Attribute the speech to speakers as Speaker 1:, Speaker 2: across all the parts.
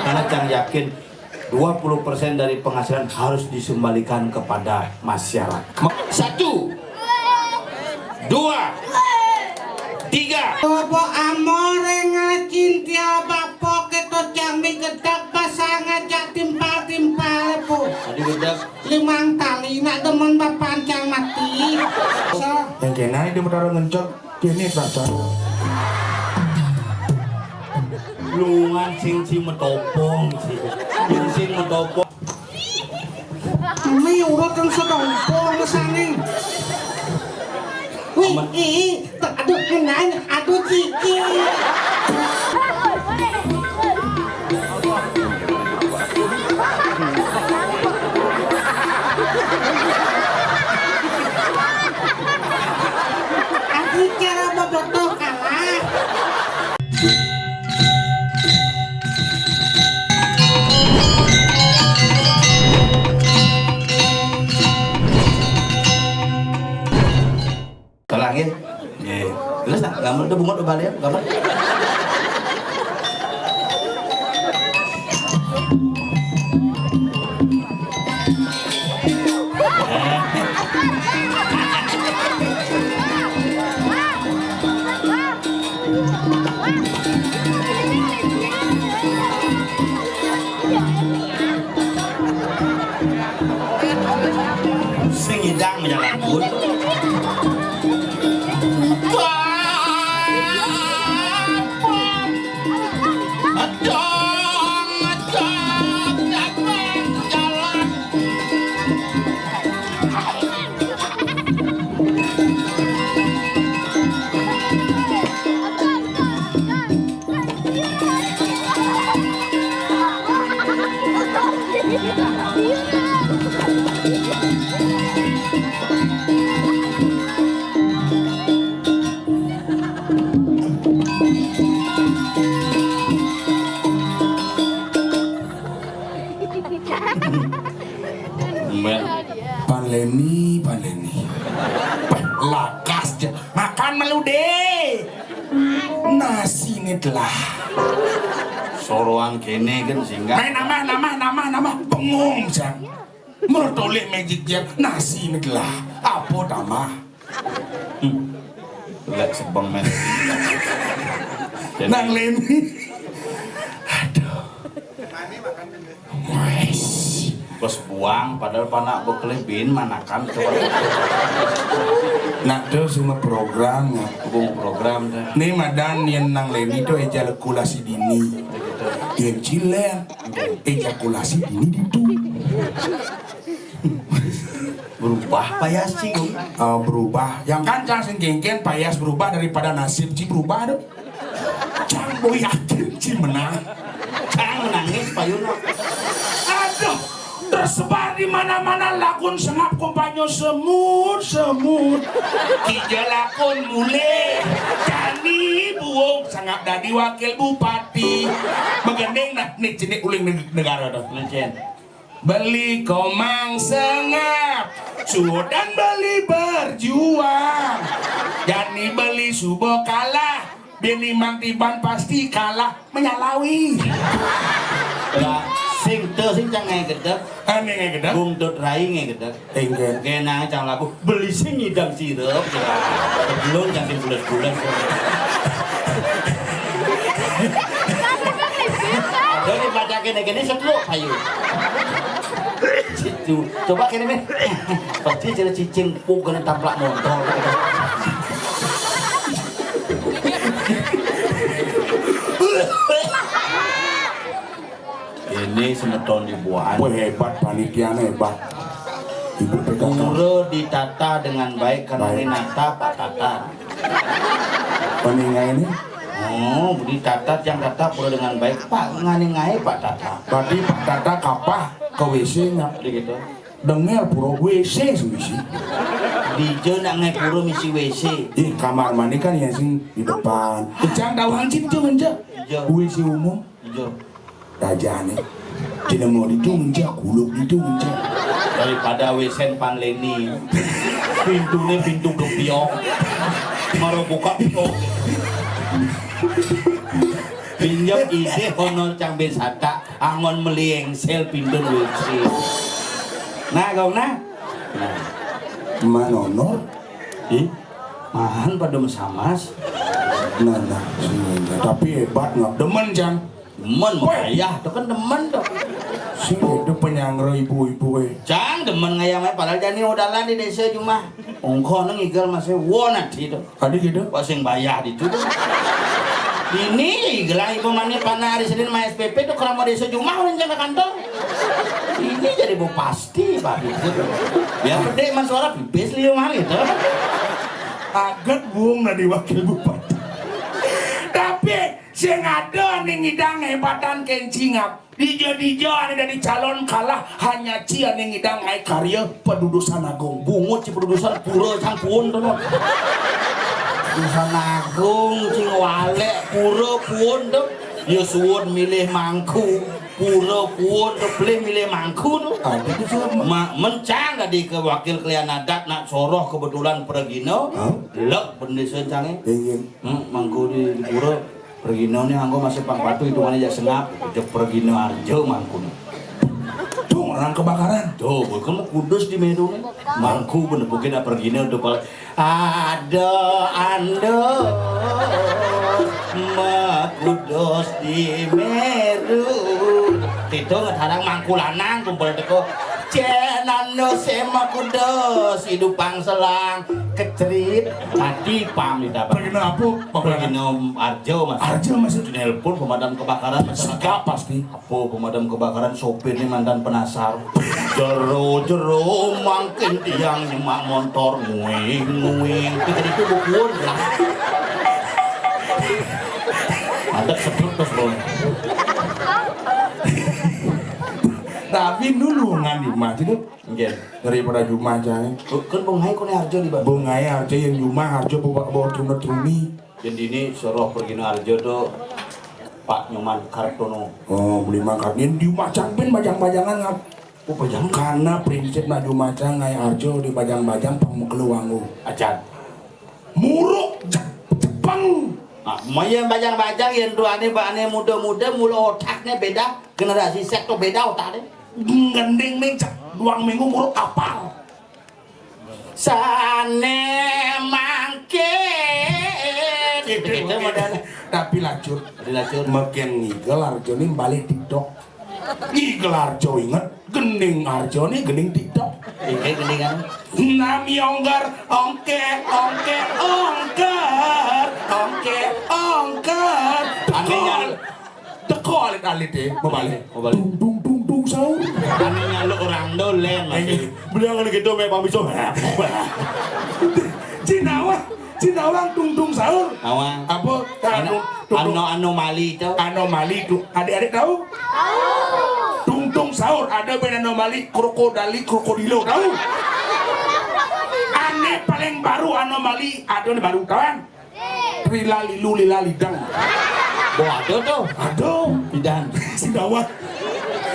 Speaker 1: Karena Cang yakin 20% dari penghasilan harus disembalikan kepada masyarakat. 1, 2, 3.
Speaker 2: Apa amore ngacinti apa keto jambi gedak pasangan jak timpal-timpal po.
Speaker 1: Tadi gedak
Speaker 2: Limang tali nak demen bapancang mati.
Speaker 3: Yang kena dia berdarah ngencok kini terasa.
Speaker 1: lungan sing metopong sing metopong.
Speaker 2: May urot ang sedompong masani. Wih, aduh kenan, aduh ciki. Aduh cara bobotoh kalah.
Speaker 1: Tolong ya. Terus nak gambar tu bungut balik gambar. Sing hidang menjalan pun.
Speaker 3: Panleni lakas aja makan melude nasi ini telah
Speaker 1: Soroang kene kan sehingga
Speaker 3: main nama pengung jang mertolik magic jang nasi ini telah apa nama
Speaker 1: lihat sebang men.
Speaker 3: nang leni aduh wes
Speaker 1: Bos buang padahal panak bekelebin manakan coba
Speaker 3: nak tuh semua programnya
Speaker 1: bung program dah.
Speaker 3: nih madan yang nang leni tuh ejakulasi dini yang cilen ejakulasi dini itu
Speaker 1: Berubah payas sih.
Speaker 3: berubah yang kancang sing gengken payas berubah daripada nasib ci berubah tuh cang boy yakin ci menang
Speaker 1: Cang nangis payuna.
Speaker 3: aduh tersebar di mana-mana lakon sengap kompanyo semut tiga lakon mule jani buong sengap dadi wakil bupati mengendeng nak nih jenis uling negara dah
Speaker 1: Lencen.
Speaker 3: beli komang sengap sudan beli berjuang jani beli subo kalah bini mang tiban pasti kalah menyalawi
Speaker 1: Lah sing cang ngai gedek.
Speaker 3: aneh nggak gede
Speaker 1: Bung dot rai ngai gedek.
Speaker 3: enggak
Speaker 1: Kena cang laku beli sing ngidang sirup. Belum cang sing bulat-bulat. Jadi baca kene setluk payu. Situ. Coba kene men. Pasti cara cicing puk kena tamplak montol. Ini semeton dibuat.
Speaker 3: wah hebat panitia hebat ibu PKK
Speaker 1: Pura ditata dengan baik karena ini nata Pak Tata.
Speaker 3: paninga ini
Speaker 1: Oh, ditata yang tata pura dengan baik Pak nganingai Pak Tata.
Speaker 3: berarti Pak Tata kapah ke WC nya
Speaker 1: Begitu.
Speaker 3: dengel pura WC sih
Speaker 1: Di jo nak ngai pura misi WC.
Speaker 3: kamar mandi kan yang sing di depan kecang dawang cip tuh menja
Speaker 1: Ijo.
Speaker 3: WC umum
Speaker 1: Ijo.
Speaker 3: rajane tidak mau itu menja kuluk itu menja
Speaker 1: Daripada WC Panleni. Pintunya pintu kepiok. Maro buka piok. Pinjam ide honor cang besata angon meliengsel pindun wiksi. Nah kau nah. Nah.
Speaker 4: Manonor
Speaker 1: Ih, mahan pada mesamas.
Speaker 4: nah sehingga tapi hebat nggak demen jang
Speaker 1: Demen ayah, itu kan demen tuh.
Speaker 4: sih itu penyangro ibu-ibu
Speaker 1: Cang demen ngayamnya padahal jani udalan di desa cuma. Ongko nang igal masih wona itu.
Speaker 4: ada gitu
Speaker 1: Kok sing bayar itu tuh. Ini gelang ibu mani pana hari Senin sama SPP tuh kalau mau desa cuma orang jaga kantor. Ini jadi bu pasti pak itu. Biar gede mas suara pipis liu mah gitu.
Speaker 3: Agak buang di wakil bupati. Tapi sing ada nih ngidang hebatan kencingap. Dijo ane dari calon kalah hanya cia nih ngidang ai karya pedudusan agung.
Speaker 1: Bungut si produser pura campun tuh. Dusan agung cing wale pura pun tuh. Ya suwun milih mangku. Pura pun tuh pilih milih mangku tuh.
Speaker 4: ada gitu
Speaker 1: Mencang tadi ke wakil klien adat nak soroh kebetulan pergino. Lek bendesa cange.
Speaker 4: ingin
Speaker 1: Mangku di pura pergino nih anggo masih pang patu hitungannya jak sengap. Jek pergino arjo mangku.
Speaker 3: Tuh orang kebakaran.
Speaker 1: Tuh, kamu kudus di Meru nih. Mangku bener mungkin pergino udah paling ada ando kudus di Meru. Itu ngetarang mangku lanang kumpul teko cenano sema kudus hidupang selang kecerit tadi pam didapat.
Speaker 3: Pergi apa?
Speaker 1: Pergino arjo mas.
Speaker 3: Arjo masih
Speaker 1: Nelpon pemadam kebakaran masyarakat.
Speaker 3: Sikap pasti.
Speaker 1: Apa pemadam kebakaran sopir nih mantan penasar. Jero makin tiang nyemak motor nguing. Pikir itu bukuan lah. Ada sebut terus loh.
Speaker 4: tapi dulu ngan di rumah itu
Speaker 1: Nggih.
Speaker 4: daripada rumah aja
Speaker 1: Kan bungai kone harjo di bawah.
Speaker 4: bungai aja yang rumah harjo bawa trumi
Speaker 1: Jadi ini soroh pergi no harjo tuh Pak Nyoman Kartono.
Speaker 4: oh beli makan di rumah cangpen bajang-bajangan ngap
Speaker 1: Oh pajang
Speaker 4: karena prinsip naju macang ngai harjo di bajang-bajang pangmukluwangu
Speaker 1: ajan.
Speaker 4: muruk Jepang
Speaker 1: Ah, yang bajang-bajang yang tuane bane muda-muda mula otaknya beda, generasi sektor beda otaknya.
Speaker 3: Gending nih cak 2 minggu muruk kapal.
Speaker 1: Sane mangke. Itu modalnya.
Speaker 4: tapi lanjut
Speaker 1: Dilacur.
Speaker 4: makin ngigel harjo ini balik tiktok ngigel harjo inget gending harjo ini gending tiktok
Speaker 1: Iki gendingan.
Speaker 3: Nami onggar ongker.
Speaker 1: Anehnya
Speaker 4: teko alit-alit ya balik
Speaker 1: balik.
Speaker 4: dung sahur
Speaker 1: Anehnya lu orang dolen masih. Beliau kan gitu mek pamiso.
Speaker 3: Cinawang tung sahur.
Speaker 1: Awang.
Speaker 3: Apa?
Speaker 1: Anomali itu.
Speaker 3: Anomali itu. Adik-adik tahu? Tung sahur ada band anomali krokodilo tahu? Aneh paling baru anomali ada nih baru kawan. Lilalidang.
Speaker 1: Bo ada tuh.
Speaker 3: Aduh,
Speaker 1: Bidan.
Speaker 3: Sindawat.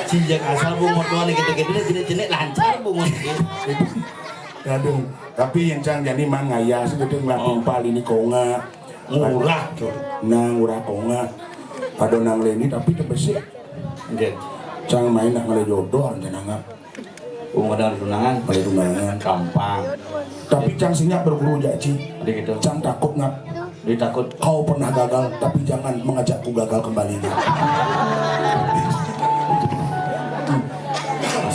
Speaker 1: Sejak asal bungut doang gitu-gitu jenek lancar bungut.
Speaker 4: aduh tapi yang cang jadi mang ngaya segitu ngelakuin pali ini konga
Speaker 1: Murah.
Speaker 4: nang urah konga pada nang leni tapi terbesar
Speaker 1: Nggih.
Speaker 4: cang main nak ngele jodoh rencana ngap
Speaker 1: Umur tunangan
Speaker 4: ngele tunangan
Speaker 1: gampang.
Speaker 4: tapi cang sinyap berburu jaji
Speaker 1: Jadi gitu.
Speaker 4: cang takut ngap
Speaker 1: Dia takut
Speaker 4: kau pernah gagal tapi jangan mengajakku gagal kembali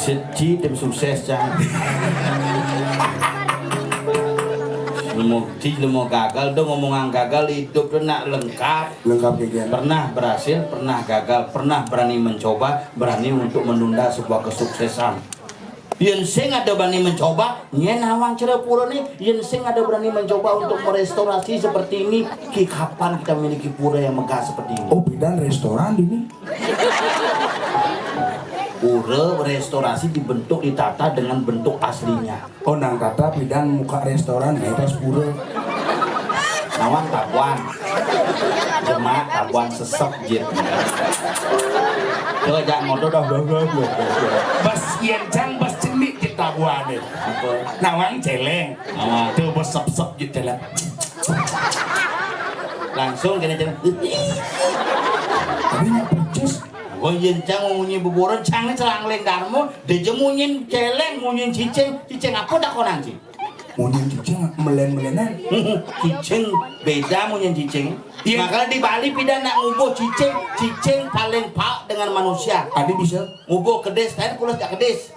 Speaker 1: Ci tim sukses cang. Lu mau gagal dong ngomongan gagal hidup tuh nak lengkap.
Speaker 4: lengkap kayak
Speaker 1: Pernah berhasil, pernah gagal, pernah berani mencoba, berani untuk menunda sebuah kesuksesan. Yen sing ada berani mencoba, nyen awang Cerepuro nih, yen sing ada berani mencoba untuk merestorasi seperti ini. Kapan kita memiliki pura yang megah seperti ini?
Speaker 4: oh bidan restoran ini
Speaker 1: Pura restorasi dibentuk ditata dengan bentuk aslinya.
Speaker 4: oh nang kata bidan muka restoran ya itu sepuluh
Speaker 1: Nawang tabuan, jemaat tabuan sesep jit. Coba jangan motor dah.
Speaker 3: Bas yencang bas cendik kita buat deh.
Speaker 1: Apa?
Speaker 3: Nawang celeng.
Speaker 1: Nawang.
Speaker 3: Tuh bas sep gitu lah.
Speaker 1: Langsung kena jalan.
Speaker 4: tadinya percis
Speaker 1: Oh yen cang munyi buburan cang celang leng darmo deje munyin celeng munyin cicing apa dak konan ci
Speaker 4: Munyin cicing melen-melenan.
Speaker 1: cicing beda munyin cicing
Speaker 4: Iya.
Speaker 1: makanya di Bali pidana ngubuh cicing paling pak dengan manusia
Speaker 4: Adi bisa.
Speaker 1: ngubuh kedes kan pula jak kedes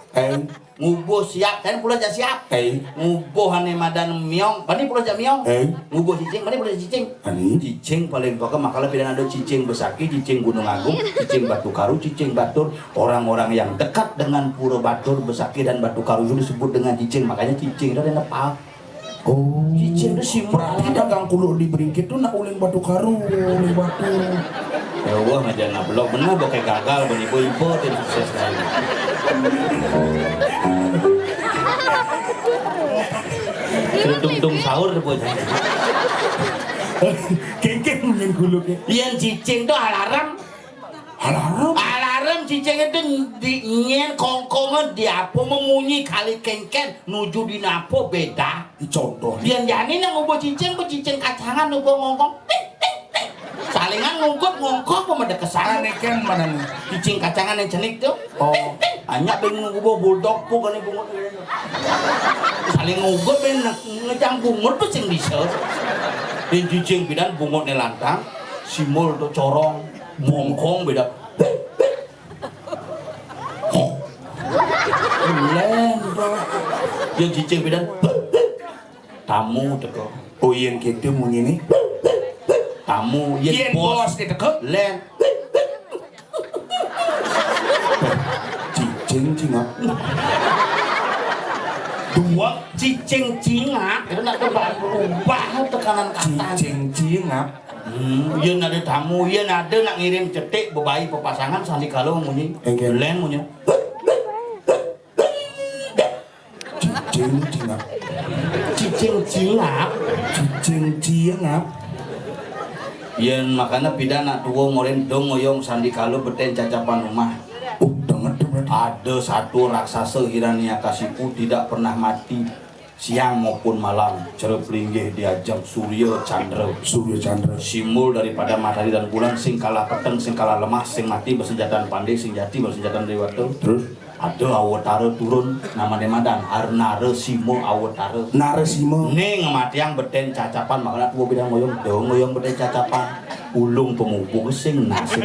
Speaker 1: ngubuh siap kan pula jak siap ngubuh hane madan miong pani pula jak miong ngubuh cicing pani pula jak cicing
Speaker 4: Ani.
Speaker 1: cicing paling pokok makanya pidana ada cicing Besaki, cicing Gunung Agung, cicing Batu Karu, cicing Batur. Orang-orang yang dekat dengan Pura Batur, Besaki dan Batu Karu itu disebut dengan cicing. Makanya cicing itu ada nepal.
Speaker 4: Oh.
Speaker 1: Cicing itu simbol.
Speaker 4: Berarti dagang kulo di Beringkit tuh nak uling Batu Karu, uling batu.
Speaker 1: Ya wah ngajana blog bener bokeh gagal beribu-ibu tidak sukses sekali. Kedung-dung sahur buat
Speaker 4: Kengkeng munyin kulo ke.
Speaker 1: yang cicing itu alarm cicing itu di nyen kongkongan di apa memunyi kali kengken nuju di napo beda
Speaker 4: Contoh.
Speaker 1: yang jani nang ngubuh cicing kacangan nubuh ngongkong salingan ngongkok pemada kesana
Speaker 4: Aneh kan mana nih?
Speaker 1: cicing kacangan yang cenik tuh
Speaker 4: Oh.
Speaker 1: hanya pengen ngubuh bulldog pu kan bungut saling ngubuh pengen ngejang bungut tuh sing bisa dan cicing bidan bungutnya lantang simul tuh corong mongkong beda Len yang cicing bidan tamu teko
Speaker 4: Oh yang gitu munyin nih.
Speaker 1: tamu
Speaker 4: Yen bos di teko.
Speaker 1: len
Speaker 4: Cicing cingap.
Speaker 1: dua cicing cingak itu nak berubah tekanan kata
Speaker 4: Cicing cingap.
Speaker 1: Yen ada tamu, yen ada nak ngirim cetek bebayi pepasangan sandi kalau munyi
Speaker 4: Engke.
Speaker 1: len munyi
Speaker 4: Cicing cingap.
Speaker 1: cicing cingak
Speaker 4: Cicing cingap.
Speaker 1: yen makanya pidana tuwo moren dong ngoyong sandi kalau beten cacapan rumah
Speaker 4: Denger tuh berarti.
Speaker 1: ada satu raksasa Hiranyakasipu tidak pernah mati siang maupun malam cerep linggih diajak Surya Chandra
Speaker 4: Surya Chandra.
Speaker 1: simbol daripada matahari dan bulan sing kalah peteng sing kalah lemah sing mati bersenjataan pandai sing jati bersenjataan dewata
Speaker 4: Terus
Speaker 1: ada awatara turun namanya madan Arnara Simo awatara
Speaker 4: Naresima.
Speaker 1: ning matiang beten cacapan makanya tua bilang ngoyong dong ngoyong beten cacapan ulung pemupuk sing nasi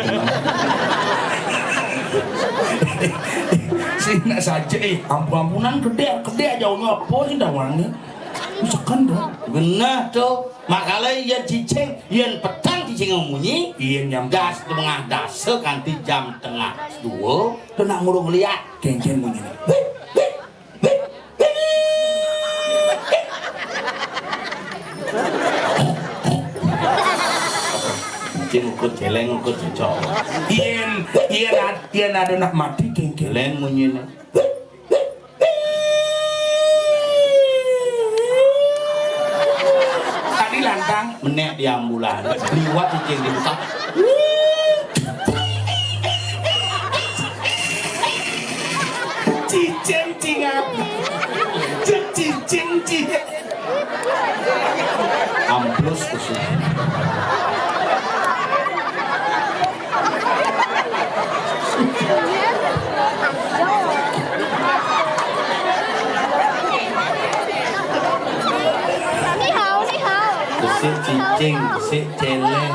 Speaker 4: Sina saja ampunan gede jauhnya apa sih dawannya? Misalkan dah.
Speaker 1: benar tuh makanya yang cicing yang petang cicing ngemunyi
Speaker 4: Iya nyam
Speaker 1: gas tengah dasa kanti jam tengah dua tuh nak ngurung liat
Speaker 4: kengken munyin.
Speaker 1: cicing ukur celeng ukur cocok
Speaker 4: Ien ada nak mati kengken.
Speaker 1: celeng munyi nih
Speaker 4: Tadi lantang.
Speaker 1: menek di ambulan liwat cicing di muka
Speaker 4: Cicing cingap. Cicing cingap.
Speaker 1: amplus kusuk kusik cicing kusik celeng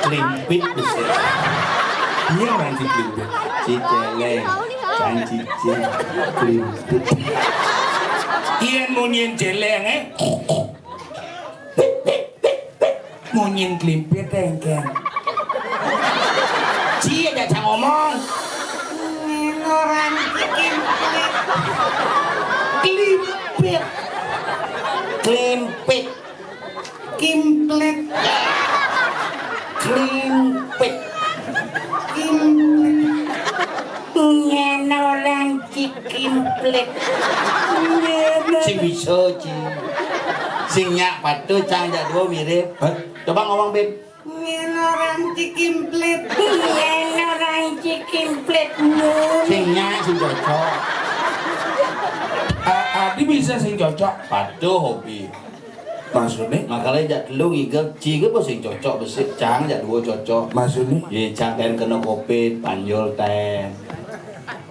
Speaker 1: klimpit kusik
Speaker 4: Iya nanti klimpit.
Speaker 1: ciceleng can cicing klimpit
Speaker 4: Ien munyin celeng Munyin klimpit kengken.
Speaker 1: cie aja ngomong
Speaker 2: orang bikin
Speaker 1: klimpit klimpit
Speaker 2: kimplet
Speaker 1: klimpit
Speaker 2: ngen orang kimplet
Speaker 1: sing bisa ci sing nyak patu cang jak dua mirip coba ngomong Bim
Speaker 2: ngen orang kimplet
Speaker 5: Ngen orang kimplet
Speaker 1: sing nyak sing cocok
Speaker 4: Adi bisa sing cocok.
Speaker 1: patu hobi
Speaker 4: Maksudnya?
Speaker 1: Makanya jak telu ngigek ciga bos sing cocok besi cang jak dua cocok.
Speaker 4: Maksudnya?
Speaker 1: Ye cang ten kena covid panjol ten.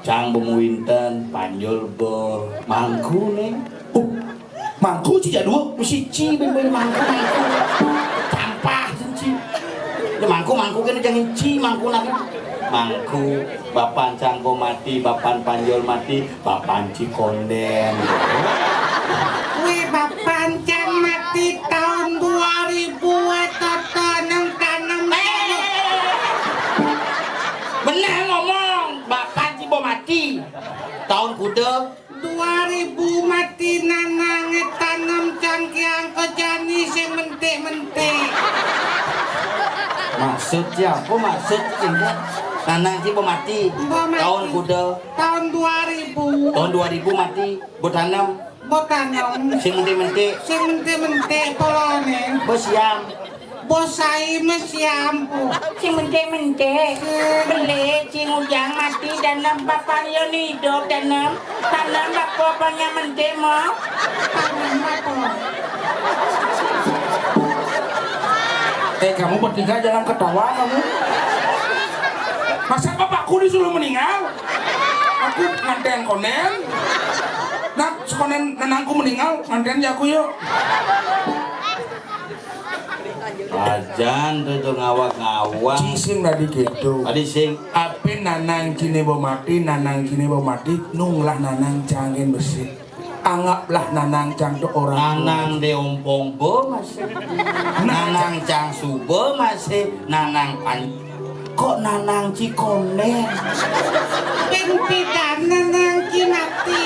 Speaker 1: Cang bemuinten panjol be mangku nih.
Speaker 4: Oh, mangku sih dua.
Speaker 1: Mesti ci ben mangku. Sampah ci. Ya mangku kan jangan ci mangku nak. Mangku bapan cangko mati, bapan panjol mati, bapan ci konden.
Speaker 2: Wih bapak Cang mati tahun 2000 toto nang tanam.
Speaker 1: Benar ngomong, bapan ci bo mati. Tahun kuda
Speaker 2: 2000 mati nanange tanam cangkiang kejani sing mentik-mentik.
Speaker 1: maksudnya apa maksud ini? Nanang ci bo mati.
Speaker 2: Bo mati.
Speaker 1: Tahun kuda
Speaker 2: Tahun 2000
Speaker 1: tahun 2000 mati, bo tanam
Speaker 2: bo tanam
Speaker 1: sing mentik-mentik,
Speaker 2: sing mentik-mentik polone.
Speaker 1: bo siam.
Speaker 2: Bo sai mesiam po.
Speaker 5: Si mente-mente beli si ujang mati tanam bapaknya hidup tanam bapaknya mente mau
Speaker 2: Tanam apa?
Speaker 4: Kamu bertiga jangan ketawa kamu. Masa bapakku disuruh meninggal? Aku nganten konen. Nah, sekonen nenangku meninggal, nganten ya aku yuk.
Speaker 1: Ajan tuh ngawak-ngawak.
Speaker 4: Cising tadi gitu.
Speaker 1: Tadi sing
Speaker 4: Ape nanang cine bo mati, nunglah nanang cangin besi. Anggaplah nanang cang tuh orang.
Speaker 1: nanang de ompong bo masih. Nanang cang subo masih. Nanang pan. Kok nanang cikone?
Speaker 2: Pimpinan nanang kinati.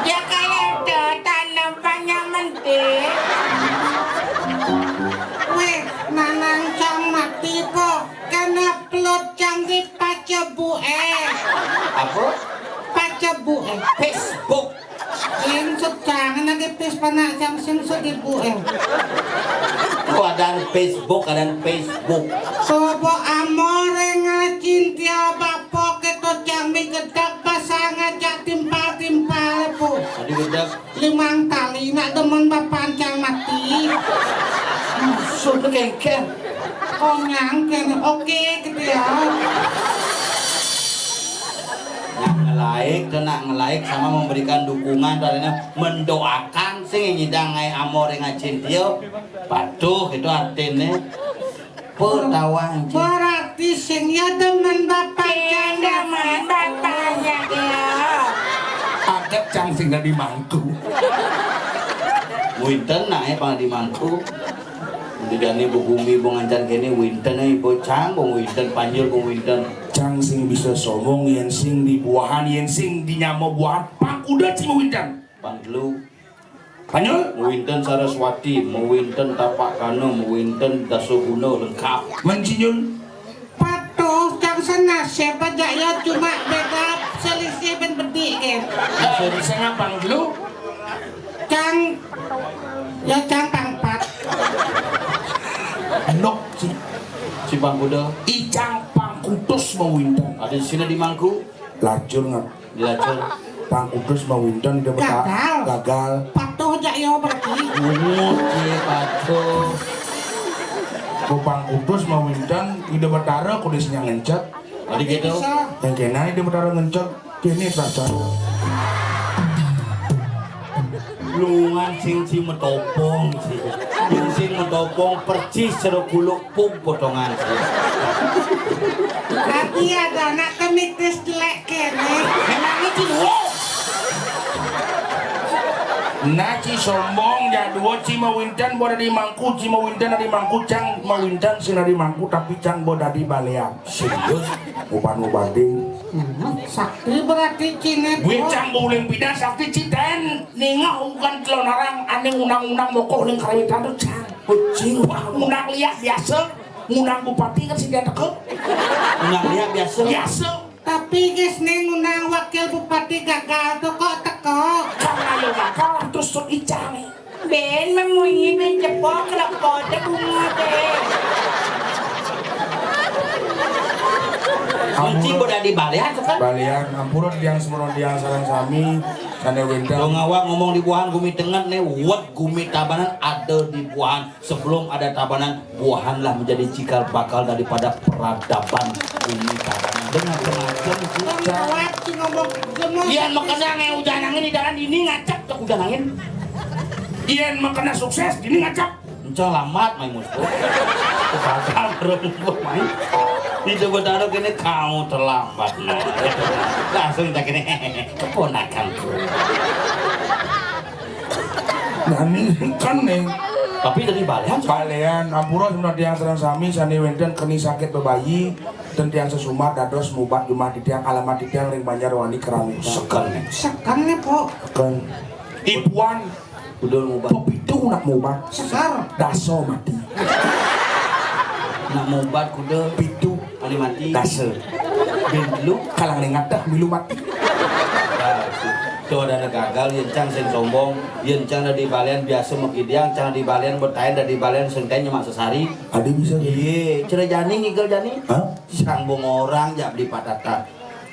Speaker 5: ya kayak ada tanam banyak mente
Speaker 2: Weh, nanang cang mati po. Karena plot cang di pacebu
Speaker 1: Apa?
Speaker 2: pacebu
Speaker 1: Facebook.
Speaker 2: Yang secang nagipis pa na cang sing sudibu
Speaker 1: Kok ada Facebook, ada Facebook.
Speaker 2: Sobo amore nga cintia bapo keto cang migedak pasangan jak timpal-timpal po.
Speaker 1: Tadi kita
Speaker 2: 5 tali nak demen bapan cang mati.
Speaker 1: sudah kengken.
Speaker 2: Oh nyangken, oke gitu ya.
Speaker 1: Kena ngelaik sama memberikan dukungan karena mendoakan sing nyidang ngai amore ngacintio. Patuh itu artinya pertawan.
Speaker 2: Berarti sing ya demen bapan cang
Speaker 5: teman bapaknya ya
Speaker 4: Agak cang sing di mangku.
Speaker 1: Winten nae pang di mangku. Didani bu bumi bu ngancan kene winten ibu cang bu winten panjul bu winten.
Speaker 4: Cang sing bisa sombong yen sing di buahan yen sing di nyamo buahan pak udah cimo windan.
Speaker 1: Panglu
Speaker 4: Panyol
Speaker 1: Winten Saraswati, Winten Tapak Kano, Winten Dasoguna lengkap.
Speaker 4: mencinyul
Speaker 2: patuh cang senasib aja ya cuma beda selisih ben bedik kan.
Speaker 4: dari sana pang dulu
Speaker 2: Cang ya cang pangpat.
Speaker 4: nok
Speaker 1: Si Bang Buddha
Speaker 4: icang pang kutus mau windan.
Speaker 1: ada di sini di Mangku,
Speaker 4: Lacur nggak
Speaker 1: di Lacur.
Speaker 4: pang kutus mau windan udah gagal.
Speaker 2: Patuh aja ya berarti.
Speaker 1: Umut ye patuh.
Speaker 4: Kupang kudus mau windan ide betara kudisnya ngencet
Speaker 1: Tadi gitu.
Speaker 2: Bisa.
Speaker 4: yang kena ide betara ngencet kini terasa
Speaker 1: Lungan sing metopong sih. Sing metopong percis sero kuluk pung potongan sih.
Speaker 2: Tapi ada anak kemitis jelek kene.
Speaker 1: Memangnya ciduo.
Speaker 4: Naci sombong ya dua ci mau windan boda di mangku ci mau windan di mangku cang mau windan sing di mangku tapi cang boda di balean
Speaker 1: Serius?
Speaker 4: uban ubanding
Speaker 2: Sakti berarti cine
Speaker 4: gue cang boleh pindah sakti citen ningah bukan telonarang aneh undang-undang mokoh ning karawitan tuh cang
Speaker 1: Kucing.
Speaker 4: undang liat biasa undang bupati kan sih dia teke
Speaker 1: Unang dia biasa.
Speaker 4: biasa
Speaker 2: Tapi guys nih ngundang wakil bupati gagal tuh kok teko.
Speaker 4: karena lo gagal terus tuh icang
Speaker 5: ben memunyi ben cepok lepot bunga deh
Speaker 1: Kunci udah di balean kan?
Speaker 4: balian ampura diang semono diang sarang sami Sane winten.
Speaker 1: Lo ngawak ngomong di buahan gumi tengen nih, wet gumi tabanan ada di buahan. Sebelum ada tabanan, buahanlah menjadi cikal bakal daripada peradaban gumi tabanan. Dengar pengajian kita.
Speaker 2: Ngawat sih ngomong semua.
Speaker 1: Ian makanya hujan angin di dalam ini ngacak cek hujan angin.
Speaker 4: Ian makana sukses dini ngacak.
Speaker 1: Encah lambat main musuh. Bakal rumput main. Itu betul kini kamu terlambat. Langsung tak kini keponakanku.
Speaker 4: Nah ini kan nih.
Speaker 1: Tapi dari balian
Speaker 4: Balean ampura sudah tiang serang sami sani wenten keni sakit bebayi dan tiang sesumar dados mubat rumah di tiang alamat di tiang ring Banjarwani Keramik
Speaker 1: segan nih.
Speaker 2: Sekarang nih po.
Speaker 4: kan ipuan
Speaker 1: Udah mubat.
Speaker 4: pepitu nak mubat
Speaker 2: Sekar.
Speaker 4: daso mati
Speaker 1: Nak mubat kuda
Speaker 4: pitu
Speaker 1: ani mati.
Speaker 4: daso
Speaker 1: Ben lu
Speaker 4: kalang nengat dah milu mati
Speaker 1: itu ada gagal yang cang sen sombong yang cang dari balian biasa makidiang cang di balian bertain dari balian sengkainya mak sesari
Speaker 4: ada bisa
Speaker 1: iya cerita jani ngigel jani
Speaker 4: hah
Speaker 1: sambung orang jak beli patata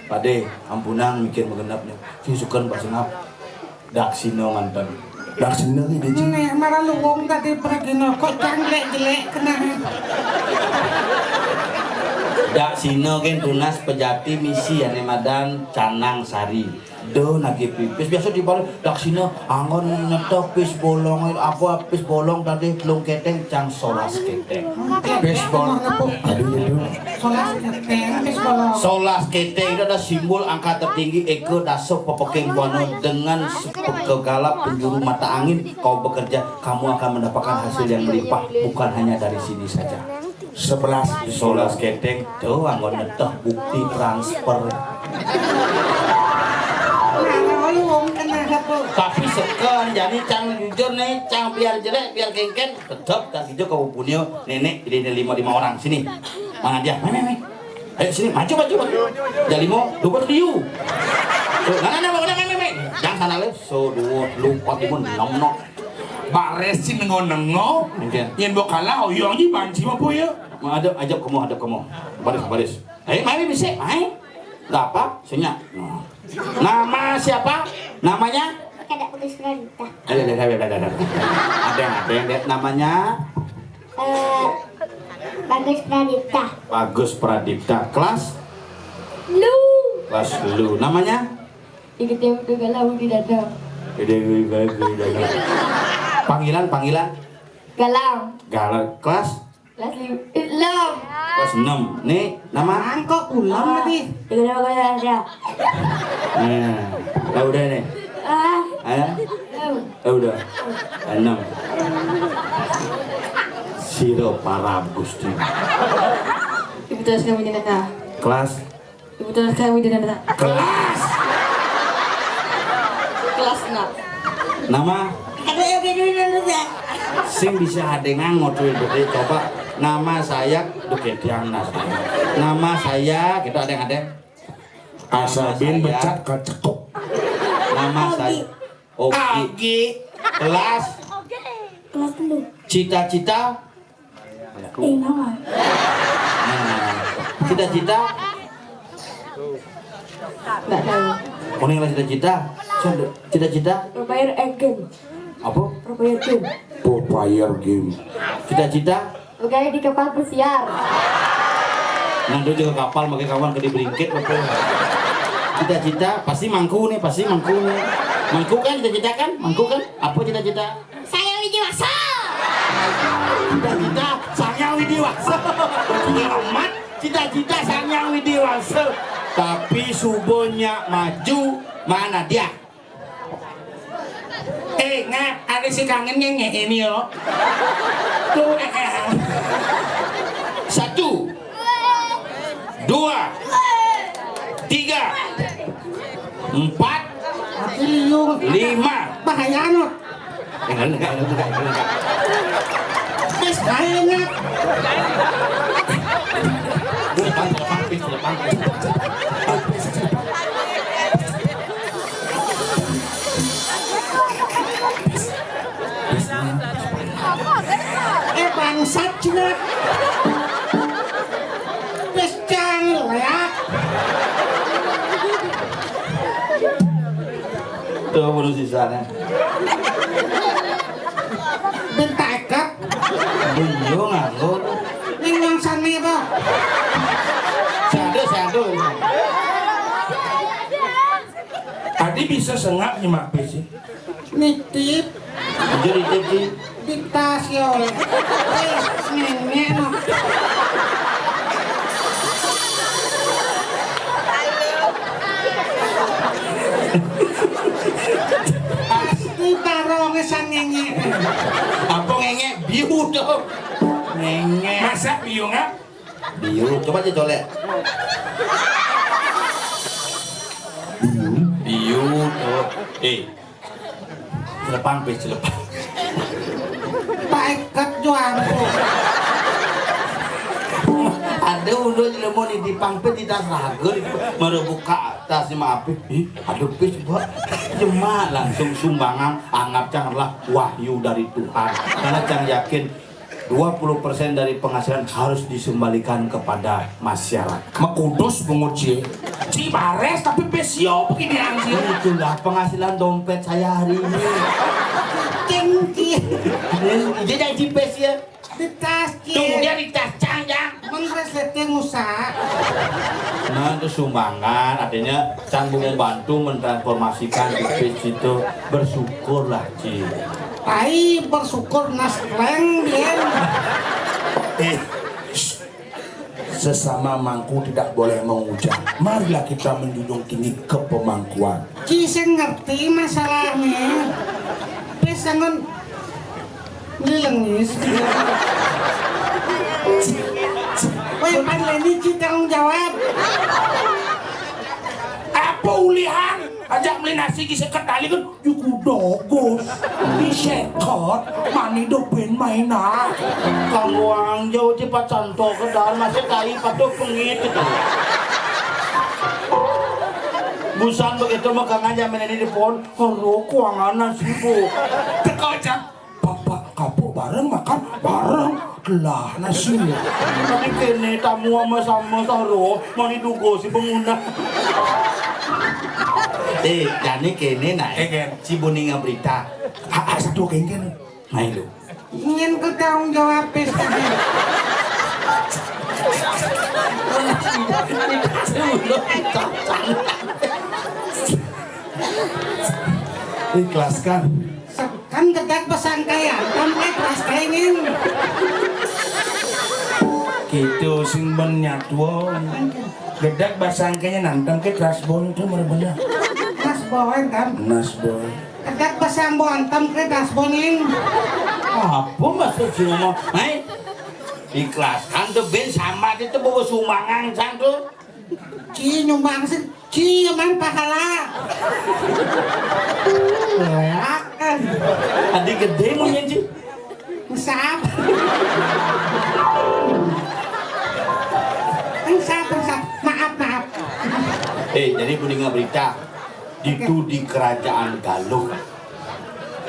Speaker 1: pade ampunan mikir mengenapnya si sukan pas ngap dak sino mantan
Speaker 4: dah sendiri dia
Speaker 2: Ini marah lu wong tadi pergi no kok canglek jelek kena.
Speaker 1: dak sino kan tunas pejati misi ane madan canang sari do nagi pipis biasa di balik dak sino angon nyetok pis bolong apa pis bolong tadi belum keteng cang solas keteng
Speaker 4: baseball aduh itu
Speaker 2: Solas keteng pis bolong.
Speaker 1: solas keteng itu ada simbol angka tertinggi Eko Daso Popokeng Buano dengan kegalap penjuru mata angin kau bekerja kamu akan mendapatkan hasil yang melimpah bukan hanya dari sini saja
Speaker 4: 11
Speaker 1: solas keteng tuh anggon nyetok bukti transfer
Speaker 2: Marah lu wong kena apa?
Speaker 1: tapi sekan jadi cang jujur nih cang biar jelek biar kengken tetap dan hijau kau punya nenek ini lima orang sini mana dia main ayo sini maju jadi mau lupa diu nah main jangan sana le so dua lupa timun nom
Speaker 4: bares sih nengo yang bokala oyong ji banci apa ya
Speaker 1: ajak kamu baris ayo main bisa main nggak apa senyap nama siapa namanya
Speaker 6: Kada Bagus Pradipta.
Speaker 1: ada yang lihat namanya
Speaker 6: Bagus Pradipta.
Speaker 1: Bagus Pradipta kelas lu namanya
Speaker 6: Ikut galau di dada.
Speaker 1: panggilan
Speaker 6: Galau.
Speaker 1: galau kelas
Speaker 6: Kelas Lam.
Speaker 1: kelas 6 nih nama
Speaker 2: Angkok ulang tadi.
Speaker 6: Ikut ada.
Speaker 1: nah udah nih udah 6 Siro para Gusti
Speaker 6: Ibu terus kami di dada.
Speaker 1: kelas
Speaker 6: Ibu terus kami di dada.
Speaker 1: kelas
Speaker 6: Kelas 6.
Speaker 1: nama
Speaker 6: Ada yang di dada.
Speaker 1: sing bisa ada ngangot itu coba nama saya Duketiang Nas nama saya kita ada
Speaker 4: asabin
Speaker 1: Saya-
Speaker 4: becat kacekuk
Speaker 1: nama saya Ogi kelas
Speaker 6: Kelas 10.
Speaker 1: cita-cita
Speaker 6: Nama.
Speaker 1: nah, cita-cita
Speaker 6: Enggak tahu.
Speaker 1: kuning kelas cita-cita
Speaker 6: Provider game.
Speaker 1: apa
Speaker 6: Provider game.
Speaker 4: Popeye game
Speaker 1: cita-cita
Speaker 6: Pegawai di kapal pesiar.
Speaker 1: nanti juga kapal pakai kawan ke di bringkit cita-cita pasti mangku nih mangku kan cita-cita kan apa cita-cita
Speaker 6: Saya Widiwasa.
Speaker 1: cita-cita Sanyang Widiwasa amat cita-cita Sanyang Widiwasa tapi subonya maju mana dia
Speaker 3: Ngap, ada si kangen nge ini yo. Tuh,
Speaker 1: 1 2 3 4
Speaker 2: Tapi liung
Speaker 1: 5
Speaker 2: bahaya no.
Speaker 1: enggak
Speaker 2: Pis kayaknya.
Speaker 1: depan
Speaker 2: Bangsat juga. Pis canglek.
Speaker 1: Tuh menurut sisanya.
Speaker 2: Benta ekap.
Speaker 1: Iya nganggo.
Speaker 2: Ning yang sana itu.
Speaker 1: Sado.
Speaker 3: Tadi bisa sengak nyimak sih.
Speaker 2: Nitip.
Speaker 1: Jadi jadi
Speaker 2: Di tas yo. Nenek no. Pasti tarongnya sangenge.
Speaker 1: apa ngenge biu tuh. Ngenge.
Speaker 3: Masa biung ah?
Speaker 1: Biu coba dicolek. Biu tuh. Selepan pe selepan.
Speaker 2: Pak Ekat juangku.
Speaker 1: Ada udah jelema nih di pangpe di tas rager merebuka tas maape. Ada pes buat jemaah langsung sumbangan anggap janganlah wahyu dari Tuhan. Karena jangan yakin 20% dari penghasilan harus disembalikan kepada masyarakat.
Speaker 3: Mekudus penguji. Cibares tapi pesio begini anjir.
Speaker 1: Itulah penghasilan dompet saya hari ini.
Speaker 2: Cengki.
Speaker 1: Jadi cipes ya.
Speaker 2: Di tas
Speaker 5: Tunggu dia di tas cangjang.
Speaker 2: Mengresleting usaha.
Speaker 1: Nah itu sumbangan artinya Cang mau bantu mentransformasikan cipes itu. Bersyukurlah Ci.
Speaker 2: Pai bersyukur naskleng dia.
Speaker 3: Sesama mangku tidak boleh mengujang. Marilah kita menjunjung tinggi kepemangkuan.
Speaker 2: Ci saya ngerti masalahnya. Pesangon dilengis. Woi pan ini Ci tanggung jawab.
Speaker 3: Apa ulihan? Ajak beli nasi kisah ketali kan yuku dogos disekot mani dopen mainan.
Speaker 1: Kamu ang jauh cepat cantok ke dalam masih kai patuh pengit itu. Busan begitu makan aja meneni di pohon. Halo kuangan sibuk.
Speaker 3: Teko aja. Bapak kapuk bareng makan bareng. Lah nasi.
Speaker 1: Tapi kene tamu sama taro mani dugo si pengguna. Jadi kene naik.
Speaker 3: Ken.
Speaker 1: Si Buninga berita.
Speaker 3: Satu kengken.
Speaker 1: Main lu.
Speaker 2: Ingin ke tanggung jawab pesta.
Speaker 1: Ikhlaskan.
Speaker 2: Kan kedak pesangkaian, sampai kelas kainin.
Speaker 3: Gitu sing menyatu. Gedak basangkanya nantang ke trasbon itu bener-bener.
Speaker 2: Mas bawain kan.
Speaker 3: Nasboy.
Speaker 2: Kedak pasang bontam ke dasbonin.
Speaker 1: Apa maksud si ngomong? Hai, ikhlaskan tuh ben sama itu bawa sumbangan sang tuh.
Speaker 2: Ci nyumbang sih, Ci man pahala. Kan,
Speaker 1: Adik gede mau nyanyi.
Speaker 2: sap. Sap. Maaf.
Speaker 1: Jadi Buninga berita itu di kerajaan Galuh.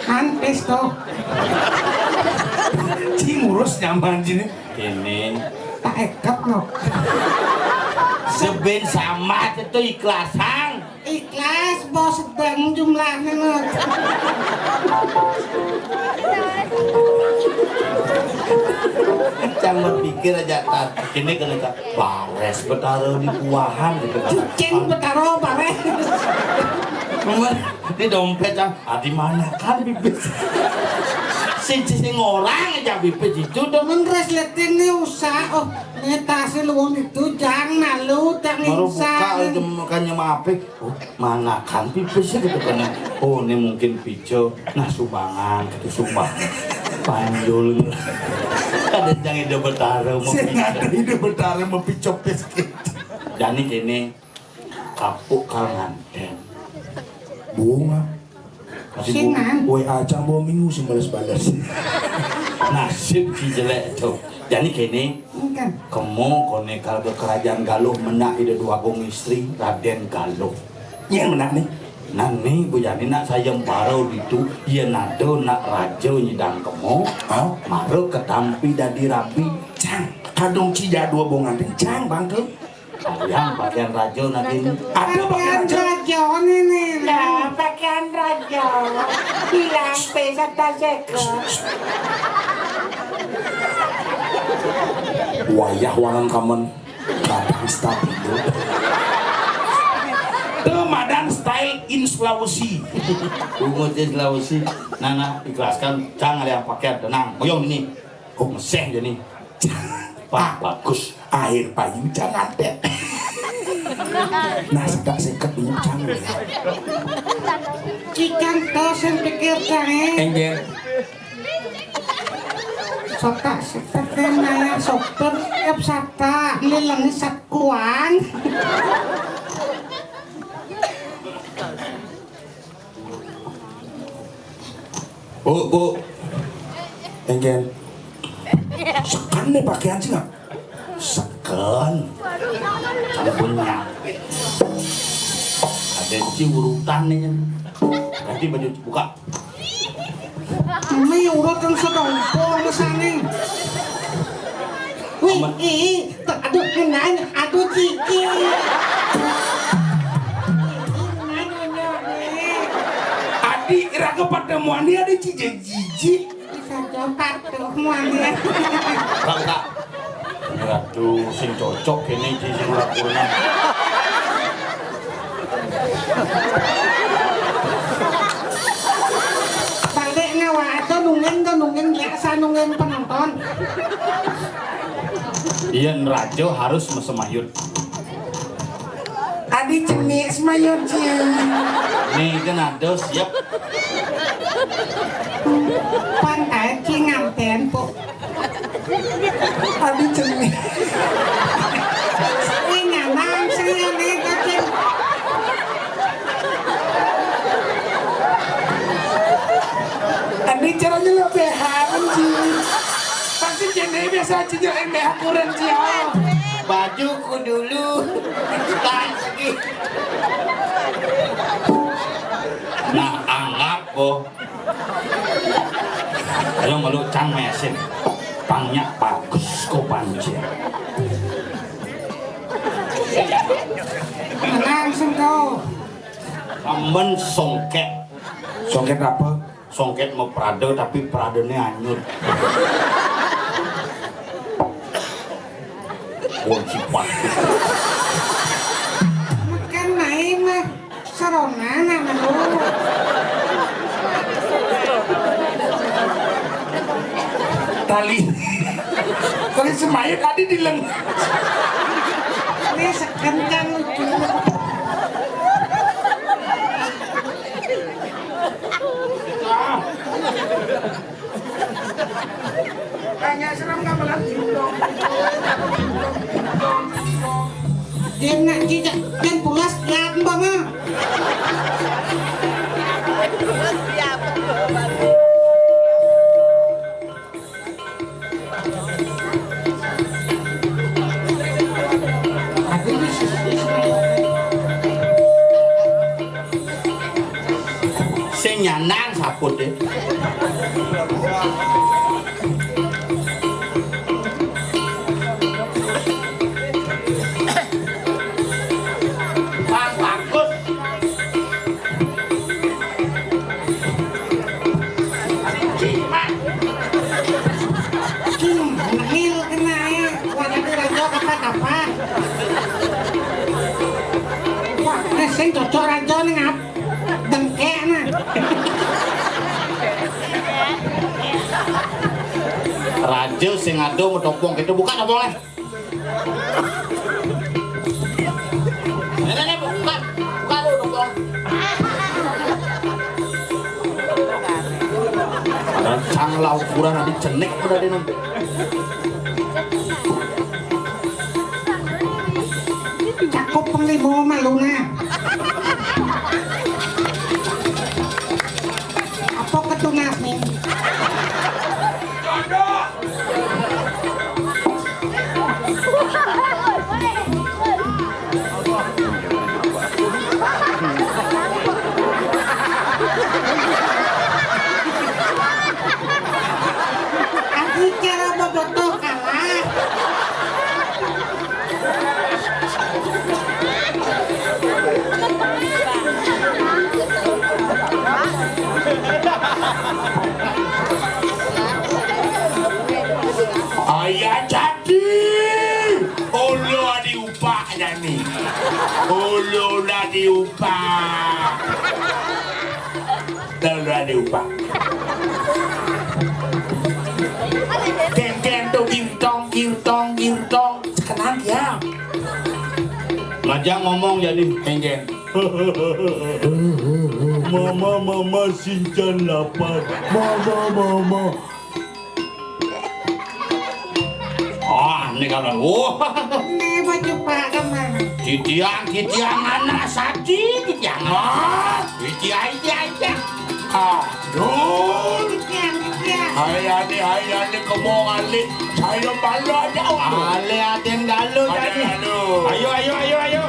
Speaker 2: Hantes toh.
Speaker 3: Ci ngurus nyaman sini.
Speaker 1: Kene
Speaker 2: Tak ekap loh.
Speaker 1: seben sama itu ikhlasan.
Speaker 2: Ikhlas bos sedang jumlahnya loh.
Speaker 1: Cang berpikir aja tak ini kena tak bares bertaruh di buahan gitu.
Speaker 2: Cing betaro bare.
Speaker 1: Ini dompet Cang, di mana kan bibit? Sing orang aja bibit itu dong.
Speaker 2: Mengresleting nih usaha. Oh, ini tasnya luang itu jangan lu tak
Speaker 1: Baru buka
Speaker 2: ngisa.
Speaker 1: makanya maafin. Oh, mana kan bibit sih gitu kan? Oh, ini mungkin pijo. Nah, sumbangan gitu sumbang. Panjul. Ada jangan dia bertaruh mau
Speaker 3: Saya
Speaker 1: pijo.
Speaker 3: ada ide bertaruh mempicok biskuit.
Speaker 1: Dan ini kapuk kanganten.
Speaker 3: Bunga.
Speaker 2: Singan.
Speaker 3: WA aja mau minggu sih balas-balas.
Speaker 1: Nasib si jelek tuh. Jadi kini
Speaker 2: Kan.
Speaker 1: kamu konekal ke kerajaan Galuh menak ide dua gong istri Raden Galuh.
Speaker 3: Yang menang nih.
Speaker 1: Nani bu jani nak sayang baru itu ia nado nak raja nyidang kamu.
Speaker 3: Oh,
Speaker 1: Maru ketampi dadi rapi.
Speaker 3: Cang, kadung cija dua bongan Cang bang tuh.
Speaker 1: Yang pakaian rajo nanti.
Speaker 3: Ada
Speaker 2: Pakaian
Speaker 3: pakaian
Speaker 2: raja ini.
Speaker 5: Lah, pakaian raja. Bilang pesata seke.
Speaker 3: wayah wangan kamen kadang stabilo. Temadan style in Sulawesi.
Speaker 1: Umut di Sulawesi. Nana ikhlaskan jangan yang pakaian tenang. Boyong ini. Oh meseh jadi. Pak bagus.
Speaker 3: Air payu jangan deh. Nah sedak seket punya jangan ya.
Speaker 2: Cikan tos yang pikir jangan.
Speaker 3: Engger.
Speaker 2: Sota seperti naya sopir tiap sata lilang sakuan.
Speaker 3: Bu. Engger. Sekan nih pakaian sih nggak?
Speaker 1: Sekan. Campurnya. Ada ciurutan nih. Ganti baju buka.
Speaker 2: May urot ang sadompo ang sana. Wih, aduh kenan, aduh ciki.
Speaker 3: Adik kira kepertemuan dia ada jijik.
Speaker 2: Bisa jompat tuh muanya.
Speaker 1: Kak. Aduh, sing cocok kene iki sing lapurna.
Speaker 2: Balik ngawa atau nungin biasa nungin penonton.
Speaker 1: Iyan rajo harus mesemayut.
Speaker 2: Adi jenis mayotnya.
Speaker 1: Nih kan ada siap.
Speaker 2: Pantai cingan tempo.
Speaker 3: Adi jenis.
Speaker 2: Ini nyaman saya nih kecil.
Speaker 3: Adi caranya lebih harum sih. Pasti jenis biasa aja yang lebih kurang sih.
Speaker 1: Bajuku dulu. Tak lagi. Nah anggap kok. Ayo meluk cang mesin. Pangnya bagus kok panci.
Speaker 2: Langsung kau.
Speaker 1: Kamen songket.
Speaker 3: Songket apa?
Speaker 1: Songket mau Prado tapi Pradonya anyut. Kunci bagus.
Speaker 2: Makan naik mah serongan nama lu.
Speaker 3: Tali semayut tadi di leng.
Speaker 2: Ini sekencang lucu.
Speaker 3: Hanya seram gamelan dong.
Speaker 2: Dia nak jijak dan pulas lihat mama.
Speaker 1: Sing nyanang saput deh. Bang bagus.
Speaker 2: Nahil kena ya. Wadah raja apa-apa. Wah, sing cocok raja nih ngap. Dengkek nah.
Speaker 1: Raja sing ado metopong gitu buka topongnya. Ini buka dulu topong. Ada canglau ukuran nanti cenik udah di nanti.
Speaker 2: Cakup penglimo maluna. Apa ketungas nih? Aku cara bobotoh kalah.
Speaker 3: udah diupah. Udah diupah. Ken tuh girtong. Sekarang ya.
Speaker 1: Ngajak ngomong jadi
Speaker 3: Ken.
Speaker 1: Mama Sinchan lapar. Mama. Ini kawan.
Speaker 2: Ini baju pak kemana?
Speaker 1: Titiang anak saji titiang. Titiang.
Speaker 3: Aduh.
Speaker 2: Tiang.
Speaker 3: Hayani kemong ali. Saya malu aja.
Speaker 1: Ale aden galuh jadi.
Speaker 3: Aduh.
Speaker 1: Ayo.